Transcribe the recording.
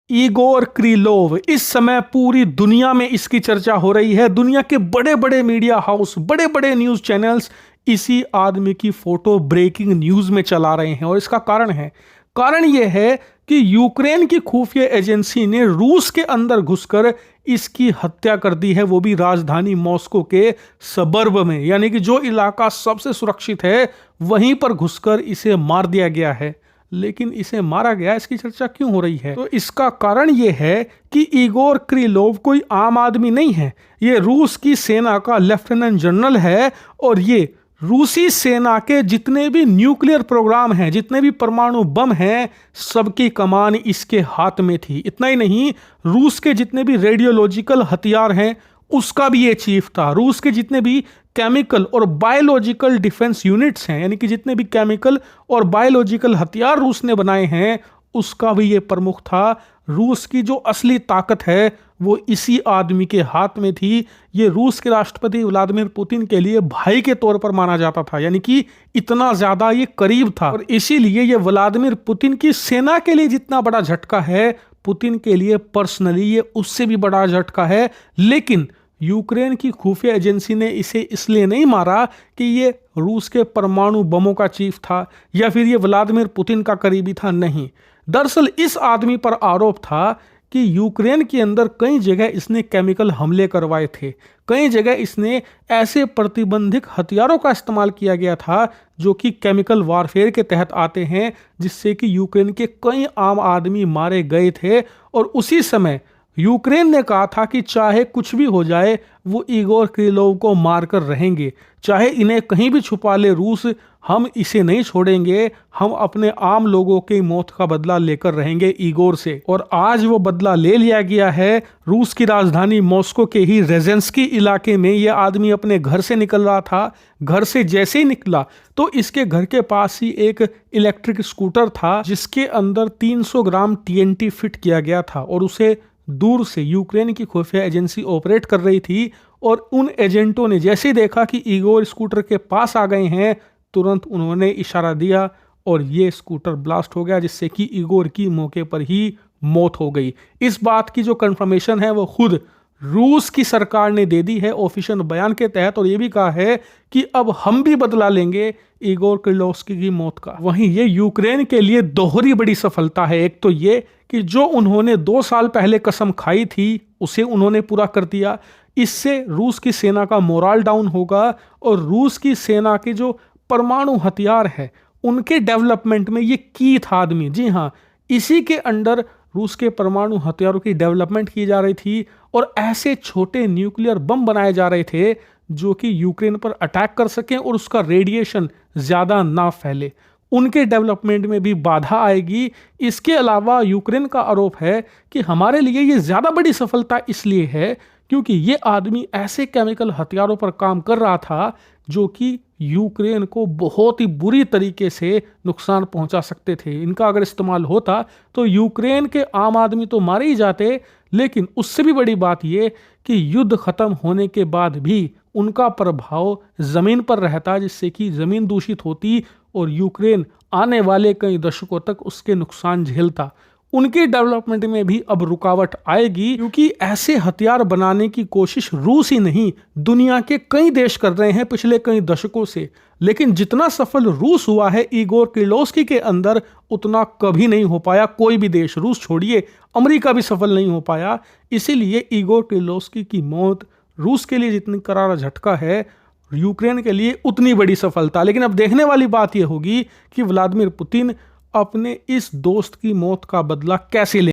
Igor क्रिलोव इस समय पूरी दुनिया में इसकी चर्चा हो रही है। दुनिया के बड़े बड़े मीडिया हाउस, बड़े बड़े न्यूज चैनल्स इसी आदमी की फोटो ब्रेकिंग न्यूज में चला रहे हैं। और इसका कारण यह है कि यूक्रेन की खुफिया एजेंसी ने रूस के अंदर घुसकर इसकी हत्या कर दी है, वो भी राजधानी मॉस्को के सबर्ब में, यानी कि जो इलाका सबसे सुरक्षित है वहीं पर घुसकर इसे मार दिया गया है। लेकिन इसे मारा गया, इसकी चर्चा क्यों हो रही है? तो इसका कारण यह है कि इगोर क्रिलोव कोई आम आदमी नहीं है। ये रूस की सेना का लेफ्टिनेंट जनरल है और ये रूसी सेना के जितने भी न्यूक्लियर प्रोग्राम हैं, जितने भी परमाणु बम हैं, सबकी कमान इसके हाथ में थी। इतना ही नहीं, रूस के जितने भी रेडियोलॉजिकल हथियार हैं उसका भी ये चीफ था। रूस के जितने भी केमिकल और बायोलॉजिकल डिफेंस यूनिट्स हैं, यानी कि जितने भी केमिकल और बायोलॉजिकल हथियार रूस ने बनाए हैं, उसका भी ये प्रमुख था। रूस की जो असली ताकत है वो इसी आदमी के हाथ में थी। ये रूस के राष्ट्रपति व्लादिमीर पुतिन के लिए भाई के तौर पर माना जाता था, यानी कि इतना ज्यादा ये करीब था। और इसीलिए ये व्लादिमीर पुतिन की सेना के लिए जितना बड़ा झटका है, पुतिन के लिए पर्सनली ये उससे भी बड़ा झटका है। लेकिन यूक्रेन की खुफिया एजेंसी ने इसे इसलिए नहीं मारा कि ये रूस के परमाणु बमों का चीफ था या फिर ये व्लादिमीर पुतिन का करीबी था। नहीं, दरअसल इस आदमी पर आरोप था कि यूक्रेन के अंदर कई जगह इसने केमिकल हमले करवाए थे, कई जगह इसने ऐसे प्रतिबंधित हथियारों का इस्तेमाल किया गया था जो कि केमिकल वारफेयर के तहत आते हैं, जिससे कि यूक्रेन के कई आम आदमी मारे गए थे। और उसी समय यूक्रेन ने कहा था कि चाहे कुछ भी हो जाए वो इगोर क्रिलोव को मारकर रहेंगे, चाहे इन्हें कहीं भी छुपा ले रूस, हम इसे नहीं छोड़ेंगे, हम अपने आम लोगों की मौत का बदला लेकर रहेंगे इगोर से। और आज वो बदला ले लिया गया है। रूस की राजधानी मॉस्को के ही रेजेंस्की इलाके में ये आदमी अपने घर से निकल रहा था। घर से जैसे ही निकला तो इसके घर के पास ही एक इलेक्ट्रिक स्कूटर था जिसके अंदर 300 ग्राम TNT फिट किया गया था और उसे दूर से यूक्रेन की खुफिया एजेंसी ऑपरेट कर रही थी। और उन एजेंटों ने जैसे देखा कि इगोर स्कूटर के पास आ गए हैं, तुरंत उन्होंने इशारा दिया और ये स्कूटर ब्लास्ट हो गया, जिससे कि इगोर की मौके पर ही मौत हो गई। इस बात की जो कंफर्मेशन है वो खुद रूस की सरकार ने दे दी है ऑफिशियल बयान के तहत, और ये भी कहा है कि अब हम भी बदला लेंगे इगोर क्रिलोव्स्की की मौत का। वहीं ये यूक्रेन के लिए दोहरी बड़ी सफलता है। एक तो ये कि जो उन्होंने 2 साल पहले कसम खाई थी उसे उन्होंने पूरा कर दिया। इससे रूस की सेना का मोराल डाउन होगा और रूस की सेना के जो परमाणु हथियार है उनके डेवलपमेंट में ये की था आदमी। जी हाँ, इसी के अंडर रूस के परमाणु हथियारों की डेवलपमेंट की जा रही थी और ऐसे छोटे न्यूक्लियर बम बनाए जा रहे थे जो कि यूक्रेन पर अटैक कर सकें और उसका रेडिएशन ज़्यादा ना फैले। उनके डेवलपमेंट में भी बाधा आएगी। इसके अलावा यूक्रेन का आरोप है कि हमारे लिए ये ज़्यादा बड़ी सफलता इसलिए है क्योंकि ये आदमी ऐसे केमिकल हथियारों पर काम कर रहा था जो कि यूक्रेन को बहुत ही बुरी तरीके से नुकसान पहुंचा सकते थे। इनका अगर इस्तेमाल होता तो यूक्रेन के आम आदमी तो मारे ही जाते, लेकिन उससे भी बड़ी बात यह कि युद्ध खत्म होने के बाद भी उनका प्रभाव जमीन पर रहता, जिससे कि जमीन दूषित होती और यूक्रेन आने वाले कई दशकों तक उसके नुकसान झेलता। उनके डेवलपमेंट में भी अब रुकावट आएगी क्योंकि ऐसे हथियार बनाने की कोशिश रूस ही नहीं दुनिया के कई देश कर रहे हैं पिछले कई दशकों से। लेकिन जितना सफल रूस हुआ है इगोर क्रिलोव्स्की के अंदर, उतना कभी नहीं हो पाया कोई भी देश। रूस छोड़िए, अमेरिका भी सफल नहीं हो पाया। इसीलिए इगोर क्रिलोव्स्की की मौत रूस के लिए जितनी करारा झटका है, यूक्रेन के लिए उतनी बड़ी सफलता। लेकिन अब देखने वाली बात यह होगी कि व्लादिमीर पुतिन अपने इस दोस्त की मौत का बदला कैसे ले